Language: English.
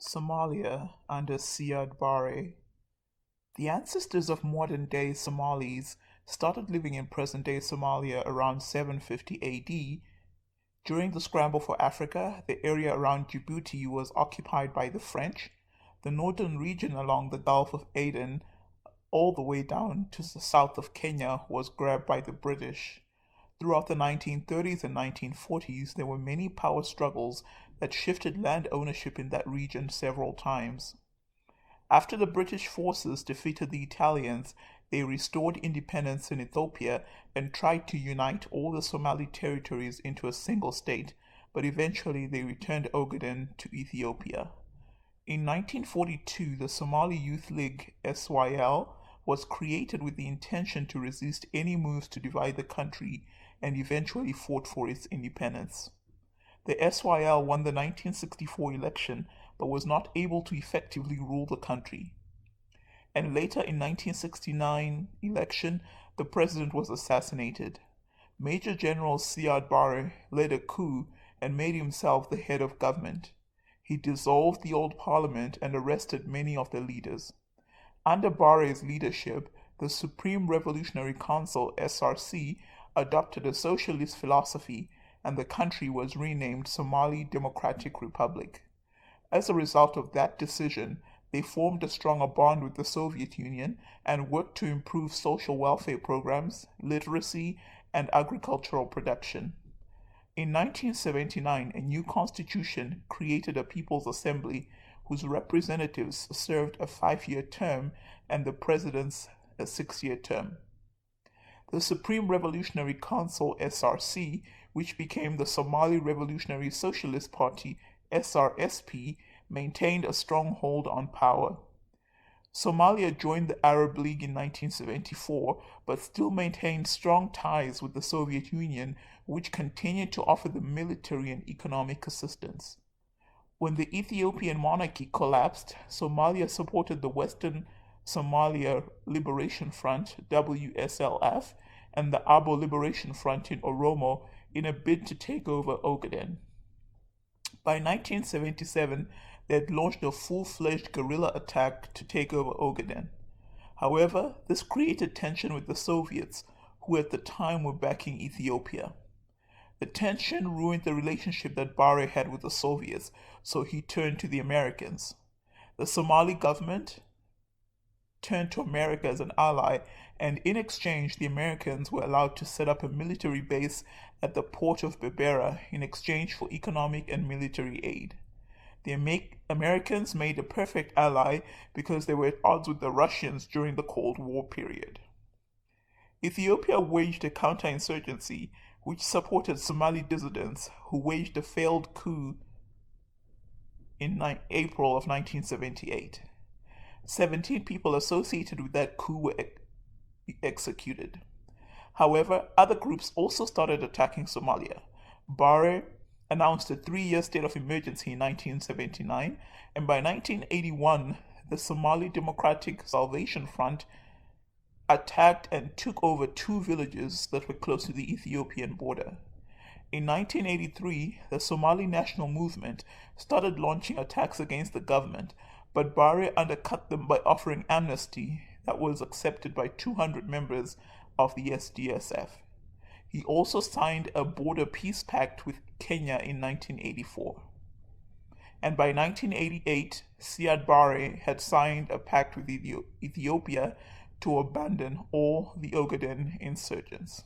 Somalia under Siad Barre. The ancestors of modern-day Somalis started living in present-day Somalia around 750 AD. During the scramble for Africa, the area around Djibouti was occupied by the French. The northern region along the Gulf of Aden, all the way down to the south of Kenya, was grabbed by the British. Throughout the 1930s and 1940s, there were many power struggles that shifted land ownership in that region several times. After the British forces defeated the Italians, they restored independence in Ethiopia and tried to unite all the Somali territories into a single state, but eventually they returned Ogaden to Ethiopia. In 1942, the Somali Youth League (SYL) was created with the intention to resist any moves to divide the country and eventually fought for its independence. The SYL won the 1964 election but was not able to effectively rule the country. And later in 1969 election, the president was assassinated. Major General Siad Barre led a coup and made himself the head of government. He dissolved the old parliament and arrested many of the leaders. Under Barre's leadership, the Supreme Revolutionary Council (SRC) adopted a socialist philosophy, and the country was renamed Somali Democratic Republic. As a result of that decision, they formed a stronger bond with the Soviet Union and worked to improve social welfare programs, literacy, and agricultural production. In 1979, a new constitution created a People's Assembly whose representatives served a 5-year term and the president's a 6-year term. The Supreme Revolutionary Council (SRC), which became the Somali Revolutionary Socialist Party (SRSP), maintained a strong hold on power. Somalia joined the Arab League in 1974, but still maintained strong ties with the Soviet Union, which continued to offer them military and economic assistance. When the Ethiopian monarchy collapsed, Somalia supported the Western Somalia Liberation Front (WSLF) and the Abo Liberation Front in Oromo in a bid to take over Ogaden. By 1977, they had launched a full-fledged guerrilla attack to take over Ogaden. However, this created tension with the Soviets, who at the time were backing Ethiopia. The tension ruined the relationship that Barre had with the Soviets, so he turned to the Americans. The Somali government turned to America as an ally, and in exchange, the Americans were allowed to set up a military base at the port of Berbera in exchange for economic and military aid. The Americans made a perfect ally because they were at odds with the Russians during the Cold War period. Ethiopia waged a counterinsurgency which supported Somali dissidents who waged a failed coup in April of 1978. 17 people associated with that coup were executed. However, other groups also started attacking Somalia. Barre announced a 3-year state of emergency in 1979, and by 1981, the Somali Democratic Salvation Front attacked and took over 2 villages that were close to the Ethiopian border. In 1983, the Somali National Movement started launching attacks against the government, but Barre undercut them by offering amnesty that was accepted by 200 members of the SDSF. He also signed a border peace pact with Kenya in 1984. And by 1988, Siad Barre had signed a pact with Ethiopia to abandon all the Ogaden insurgents.